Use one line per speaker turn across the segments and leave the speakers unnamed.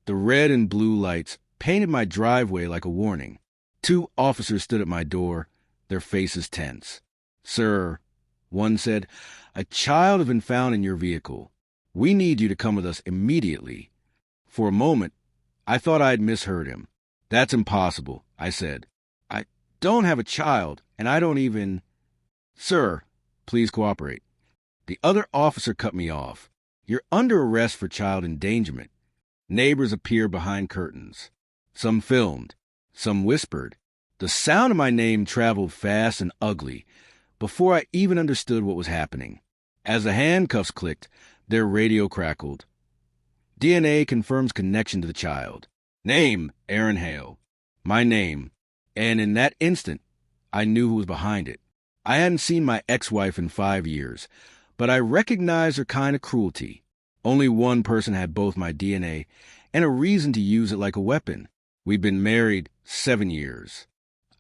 The red and blue lights painted my driveway like a warning. 2 officers stood at my door, their faces tense. "Sir," one said, "a child has been found in your vehicle. We need you to come with us immediately." For a moment, I thought I had misheard him. "That's impossible," I said. "I don't have a child, and I don't even—" "Sir, please cooperate." The other officer cut me off. "You're under arrest for child endangerment." Neighbors appeared behind curtains. Some filmed. Some whispered. The sound of my name traveled fast and ugly before I even understood what was happening. As the handcuffs clicked, their radio crackled. "DNA confirms connection to the child. Name, Aaron Hale." My name. And in that instant, I knew who was behind it. I hadn't seen my ex-wife in 5 years, but I recognized her kind of cruelty. Only one person had both my DNA and a reason to use it like a weapon. We'd been married 7 years.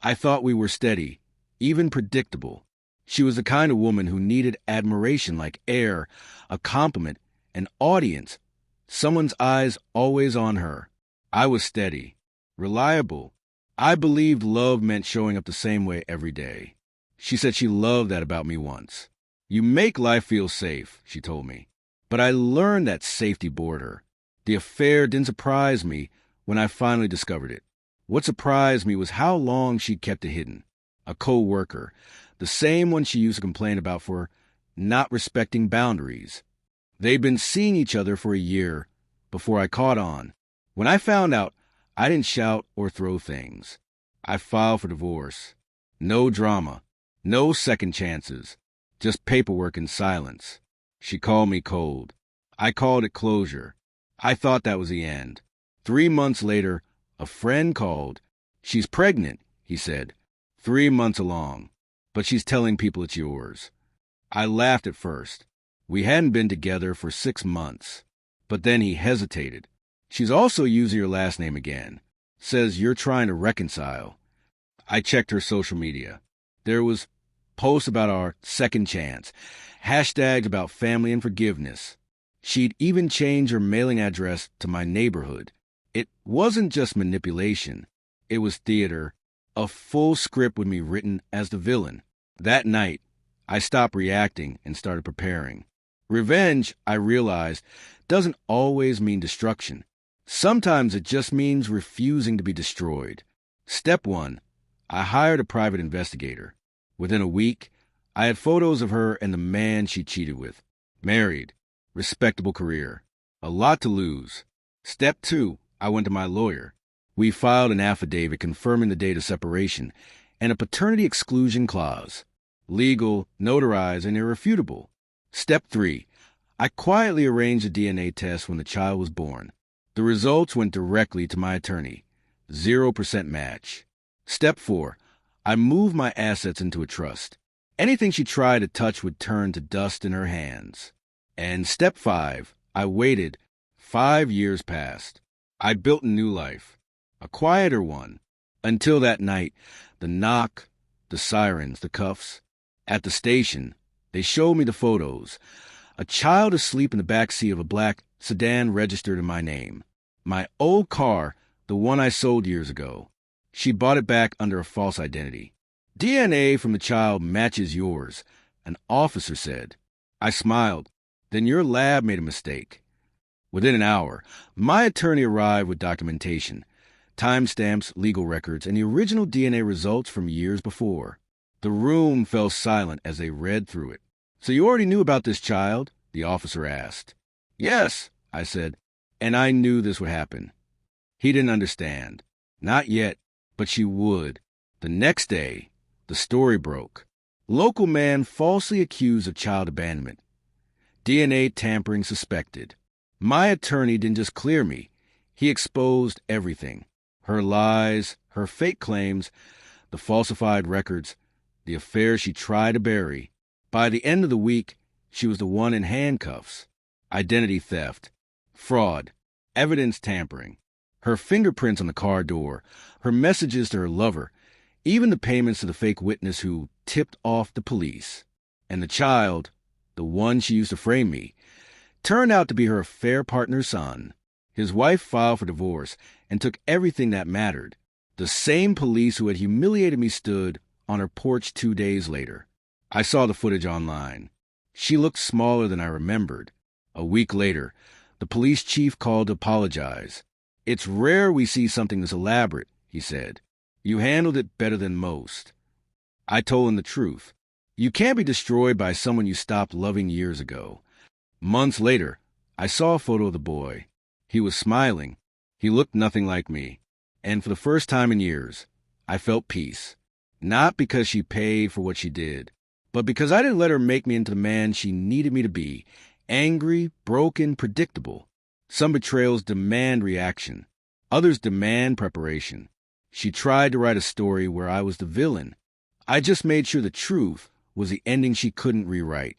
I thought we were steady, even predictable. She was the kind of woman who needed admiration like air, a compliment, an audience, someone's eyes always on her. I was steady, reliable. I believed love meant showing up the same way every day. She said she loved that about me once. "You make life feel safe," she told me. But I learned that safety bored her. The affair didn't surprise me when I finally discovered it. What surprised me was how long she'd kept it hidden. A co-worker, the same one she used to complain about for not respecting boundaries. They'd been seeing each other for a year before I caught on. When I found out, I didn't shout or throw things. I filed for divorce. No drama, no second chances, just paperwork and silence. She called me cold. I called it closure. I thought that was the end. 3 months later, a friend called. "She's pregnant," he said. 3 months along. "But she's telling people it's yours." I laughed at first. We hadn't been together for 6 months. But then he hesitated. "She's also using your last name again. Says you're trying to reconcile." I checked her social media. There was posts about our second chance, hashtags about family and forgiveness. She'd even changed her mailing address to my neighborhood. It wasn't just manipulation. It was theater, a full script with me written as the villain. That night, I stopped reacting and started preparing. Revenge, I realized, doesn't always mean destruction. Sometimes it just means refusing to be destroyed. Step 1, I hired a private investigator. Within a week, I had photos of her and the man she cheated with. Married, respectable career, a lot to lose. Step 2, I went to my lawyer. We filed an affidavit confirming the date of separation and a paternity exclusion clause. Legal, notarized, and irrefutable. Step 3, I quietly arranged a DNA test when the child was born. The results went directly to my attorney. 0% match. Step 4, I moved my assets into a trust. Anything she tried to touch would turn to dust in her hands. And step 5, I waited. 5 years passed. I built a new life, a quieter one, until that night, the knock, the sirens, the cuffs. At the station, they showed me the photos. A child asleep in the back seat of a black sedan registered in my name. My old car, the one I sold years ago. She bought it back under a false identity. "DNA from the child matches yours," an officer said. I smiled. "Then your lab made a mistake." Within an hour, my attorney arrived with documentation, timestamps, legal records, and the original DNA results from years before. The room fell silent as they read through it. "So you already knew about this child?" the officer asked. "Yes," I said, and I knew this would happen. He didn't understand. Not yet, but she would. The next day, the story broke. Local man falsely accused of child abandonment. DNA tampering suspected. My attorney didn't just clear me. He exposed everything. Her lies, her fake claims, the falsified records, the affair she tried to bury. By the end of the week, she was the one in handcuffs. Identity theft, fraud, evidence tampering. Her fingerprints on the car door, her messages to her lover, even the payments to the fake witness who tipped off the police. And the child, the one she used to frame me, turned out to be her affair partner's son. His wife filed for divorce and took everything that mattered. The same police who had humiliated me stood on her porch 2 days later. I saw the footage online. She looked smaller than I remembered. A week later, the police chief called to apologize. "It's rare we see something this elaborate," he said. "You handled it better than most." I told him the truth. You can't be destroyed by someone you stopped loving years ago. Months later, I saw a photo of the boy. He was smiling. He looked nothing like me. And for the first time in years, I felt peace. Not because she paid for what she did, but because I didn't let her make me into the man she needed me to be. Angry, broken, predictable. Some betrayals demand reaction. Others demand preparation. She tried to write a story where I was the villain. I just made sure the truth was the ending she couldn't rewrite.